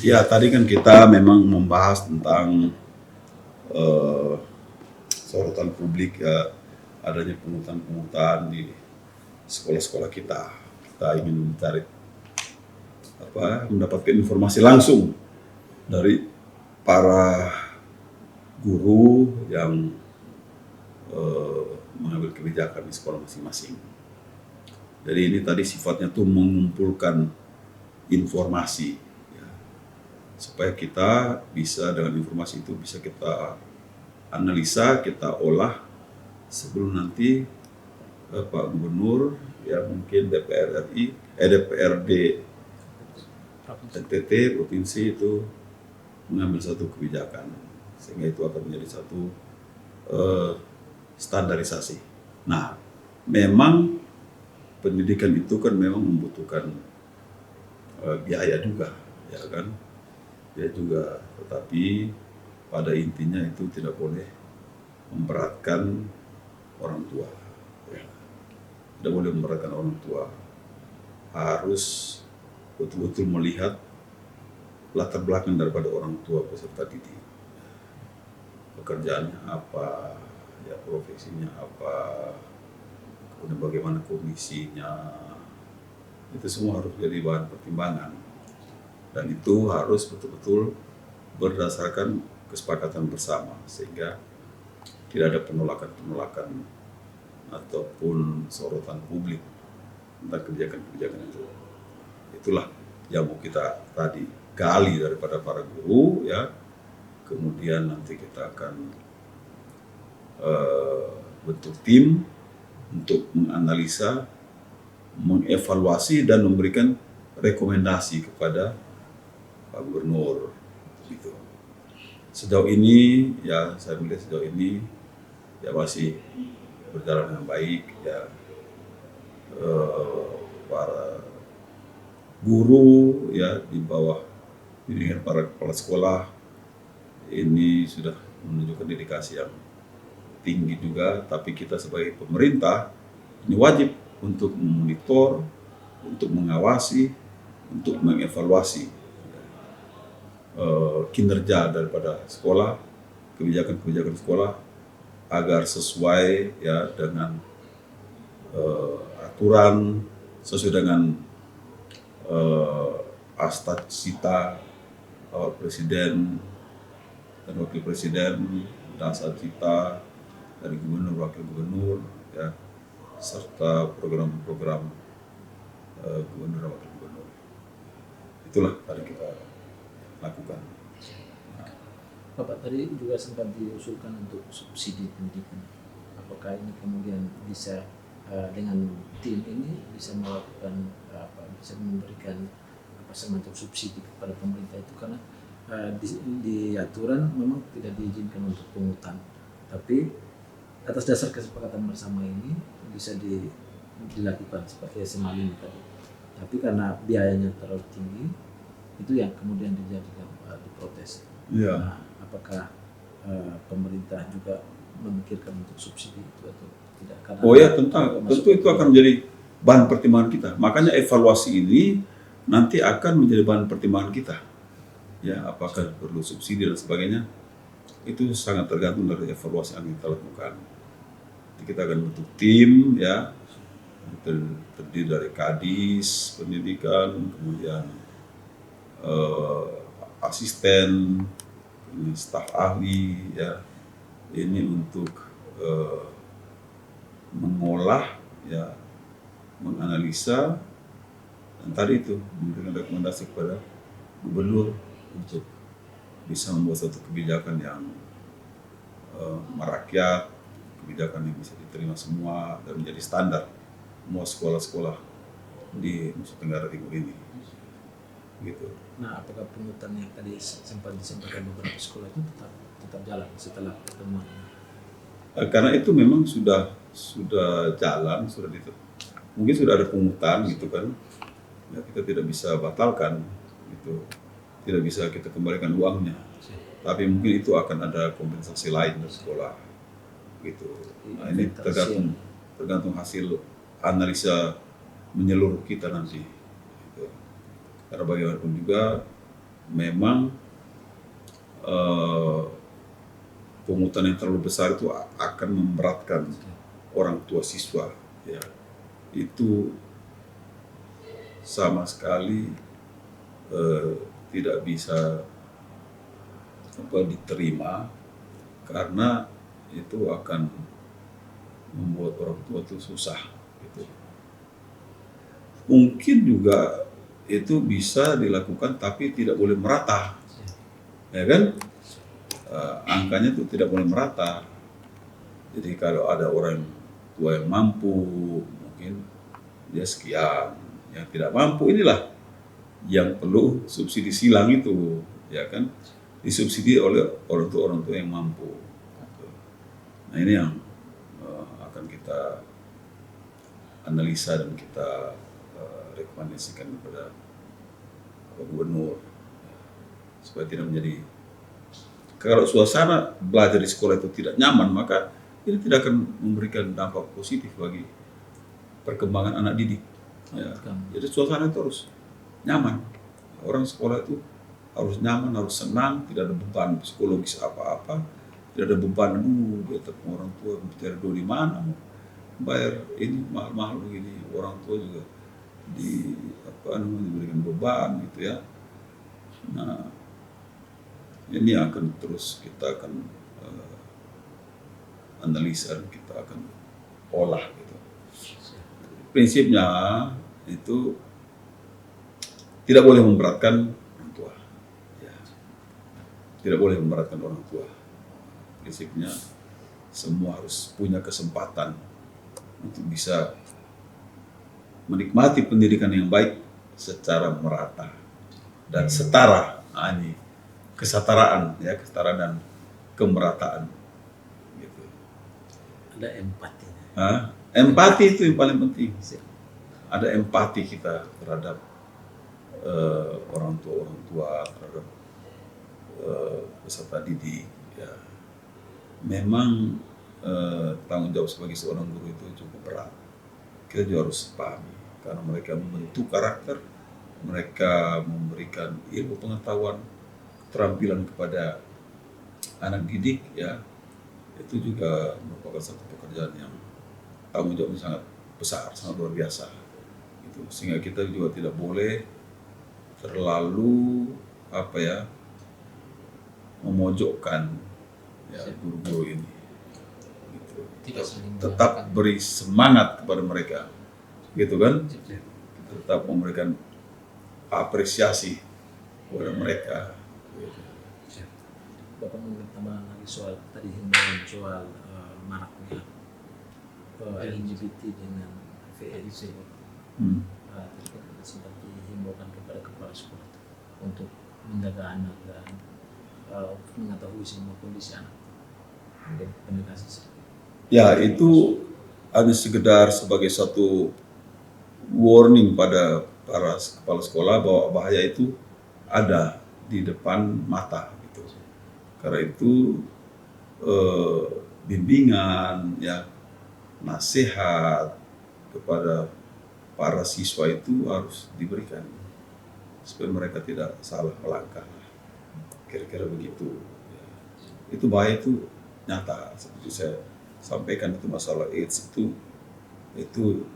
Ya, tadi kan kita memang membahas tentang eh, sorotan publik ya, adanya pungutan-pungutan di sekolah-sekolah kita. Kita ingin mencari mendapatkan informasi langsung dari para guru yang mengambil kebijakan di sekolah masing-masing. Jadi ini tadi sifatnya tuh mengumpulkan informasi ya, supaya kita bisa dengan informasi itu bisa kita analisa, kita olah sebelum nanti Pak Gubernur ya mungkin DPR RI, DPRD NTT provinsi itu mengambil satu kebijakan sehingga itu akan menjadi satu standarisasi. Nah, memang pendidikan itu kan memang membutuhkan biaya juga, ya kan? Biaya juga, tetapi pada intinya itu tidak boleh memberatkan orang tua. Ya. Tidak boleh memberatkan orang tua. Harus betul-betul melihat latar belakang daripada orang tua peserta didik. Pekerjaannya apa, ya profesinya apa, kemudian bagaimana komisinya, itu semua harus jadi bahan pertimbangan. Dan itu harus betul-betul berdasarkan kesepakatan bersama sehingga tidak ada penolakan-penolakan ataupun sorotan publik tentang kebijakan-kebijakan itu. Itulah yang mau kita tadi gali daripada para guru ya. Kemudian nanti kita akan bentuk tim untuk menganalisa, mengevaluasi dan memberikan rekomendasi kepada Pak Gubernur gitu. Sejauh ini ya saya melihat sejauh ini ya masih berjalan dengan baik ya. Para guru ya di bawah bimbingan para kepala sekolah ini sudah menunjukkan dedikasi yang tinggi juga, tapi kita sebagai pemerintah ini wajib untuk memonitor, untuk mengawasi, untuk mengevaluasi kinerja daripada sekolah, kebijakan-kebijakan sekolah agar sesuai ya dengan aturan, sesuai dengan Astagfirullah Presiden dan Wakil Presiden, dasar cita dari Gubernur, Wakil Gubernur, ya, serta program-program Gubernur dan Wakil Gubernur. Itulah tadi kita lakukan. Bapak tadi juga sempat diusulkan untuk subsidi pendidikan. Apakah ini kemudian bisa dengan tim ini bisa melakukan bisa memberikan semacam subsidi kepada pemerintah itu karena di aturan memang tidak diizinkan untuk pungutan, tapi atas dasar kesepakatan bersama ini bisa dilakukan seperti SMA 5 tadi. Tapi karena biayanya terlalu tinggi, itu yang kemudian dijadikan diprotes. Ya. Nah, apakah pemerintah juga memikirkan untuk subsidi itu atau tidak? Karena oh ya tentu itu akan menjadi bahan pertimbangan kita. Makanya evaluasi ini nanti akan menjadi bahan pertimbangan kita. Ya, apakah perlu subsidi dan sebagainya, itu sangat tergantung dari evaluasi yang kita lakukan. Jadi kita akan bentuk tim, ya, terdiri dari kadis pendidikan, kemudian asisten, staf ahli, ya, ini untuk mengolah, ya, menganalisa, dan tadi itu memberikan rekomendasi kepada gubernur untuk bisa membuat satu kebijakan yang merakyat, kebijakan yang bisa diterima semua dan menjadi standar semua sekolah-sekolah di Nusa Tenggara Timur ini. Gitu. Nah, apakah pungutan yang tadi sempat disampaikan beberapa sekolah itu tetap jalan setelah pertemuan? Karena itu memang sudah jalan, mungkin sudah ada pungutan gitu kan. Ya, kita tidak bisa batalkan gitu. Tidak bisa kita kembalikan uangnya. Tapi mungkin itu akan ada kompensasi lain dari sekolah gitu. Nah, ini tergantung hasil analisa menyeluruh kita nanti gitu. Karena bagaimanapun juga memang pungutan yang terlalu besar itu akan memberatkan orang tua siswa, ya. Itu sama sekali tidak bisa diterima, karena itu akan membuat orang tua itu susah gitu. Mungkin juga itu bisa dilakukan tapi tidak boleh merata, ya kan? Angkanya itu tidak boleh merata. Jadi kalau ada orang tua yang mampu, mungkin dia sekian. Yang tidak mampu inilah yang perlu subsidi silang itu, ya kan? Disubsidi oleh orang tua yang mampu. Nah ini yang akan kita analisa dan kita rekomendasikan kepada Pak Gubernur, supaya tidak menjadi, kalau suasana belajar di sekolah itu tidak nyaman, maka ini tidak akan memberikan dampak positif bagi perkembangan anak didik. Ya. Jadi suasana itu harus nyaman. Orang sekolah itu harus nyaman, harus senang, tidak ada beban psikologis apa-apa, tidak ada beban, dia tepung orang tua mencari duit di mana, bayar ini mahal-mahal begini, orang tua juga diberikan beban gitu ya. Nah, ini akan terus kita akan analisa dan kita akan olah gitu. Prinsipnya itu tidak boleh memberatkan orang tua, ya. Tidak boleh memberatkan orang tua. Prinsipnya semua harus punya kesempatan untuk bisa menikmati pendidikan yang baik secara merata dan setara. Nah, ini kesetaraan, ya, kesetaraan dan kemerataan gitu. Ada empatinya. Empati itu yang paling penting. Ada empati kita terhadap orang tua terhadap peserta didik, ya. Memang tanggung jawab sebagai seorang guru itu cukup berat. Kita juga harus pahami, karena mereka membentuk karakter, mereka memberikan ilmu pengetahuan, keterampilan kepada anak didik, ya. Itu juga merupakan satu pekerjaan yang tanggung jawabnya sangat besar, sangat luar biasa gitu. Sehingga kita juga tidak boleh terlalu memojokkan, ya, guru-guru ini gitu. Tetap beri semangat kepada mereka gitu kan, kita tetap memberikan apresiasi kepada mereka gitu. Bapak mungkin tambahan lagi soal tadi himbauan soal maraknya LGBT dengan VLC. Tadi kan kita sempat dihimbaukan kepada kepala sekolah untuk menjaga anak dan mengetahui semua kondisi anak. Mungkin penjelasan. Ya, itu hanya sekedar sebagai satu warning pada para kepala sekolah bahwa bahaya itu ada di depan mata gitu. Karena itu bimbingan, ya, nasihat kepada para siswa itu harus diberikan supaya mereka tidak salah melangkah, kira-kira begitu. Itu bahaya itu nyata, seperti saya sampaikan, itu masalah AIDS itu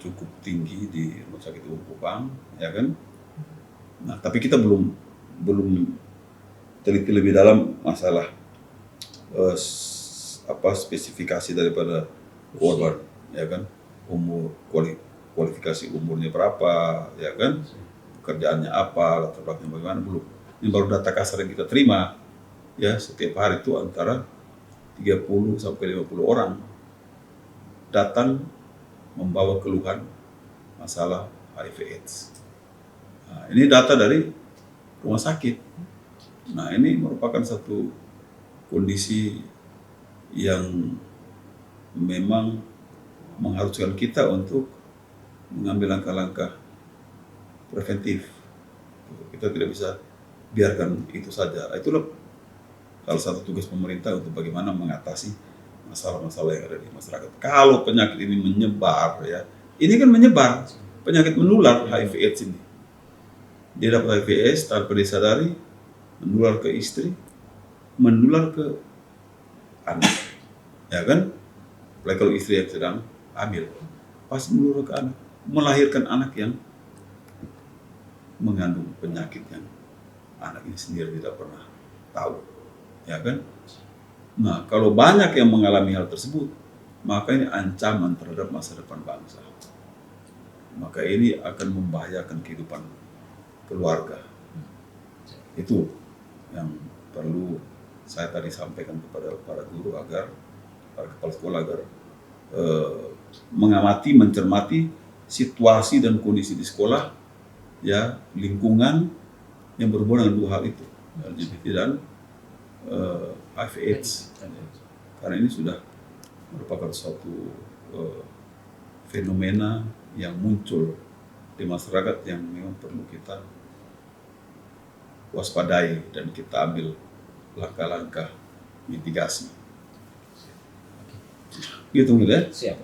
cukup tinggi di Rumah Sakit Umum Kupang, ya kan. Nah, tapi kita belum teliti lebih dalam masalah spesifikasi daripada korban, ya kan, umur, kualifikasi umurnya berapa, ya kan, pekerjaannya apa, latar belakangnya bagaimana, belum. Ini baru data kasar yang kita terima, ya. Setiap hari itu antara 30 sampai 50 orang datang membawa keluhan masalah HIV/AIDS. Nah, ini data dari rumah sakit. Nah, ini merupakan satu kondisi yang memang mengharuskan kita untuk mengambil langkah-langkah preventif. Kita tidak bisa biarkan itu saja. Itulah salah satu tugas pemerintah untuk bagaimana mengatasi masalah-masalah yang ada di masyarakat. Kalau penyakit ini menyebar, ya, ini kan menyebar, penyakit menular HIV/AIDS ini. Dia dapat HIV/AIDS tanpa disadari, menular ke istri, menular ke anak, ya kan? Apalagi kalau istri yang sedang hamil, pasti menular ke anak, melahirkan anak yang mengandung penyakit yang anak ini sendiri tidak pernah tahu, ya kan? Nah, kalau banyak yang mengalami hal tersebut, maka ini ancaman terhadap masa depan bangsa. Maka ini akan membahayakan kehidupan keluarga. Itu yang perlu saya tadi sampaikan kepada para guru agar para kepala sekolah agar mengamati, mencermati situasi dan kondisi di sekolah, ya, lingkungan yang berhubungan dengan dua hal itu, LGBT dan HIV/AIDS. Karena ini sudah merupakan suatu fenomena yang muncul di masyarakat yang memang perlu kita waspadai dan kita ambil langkah-langkah mitigasi. Gitu ya. Siap.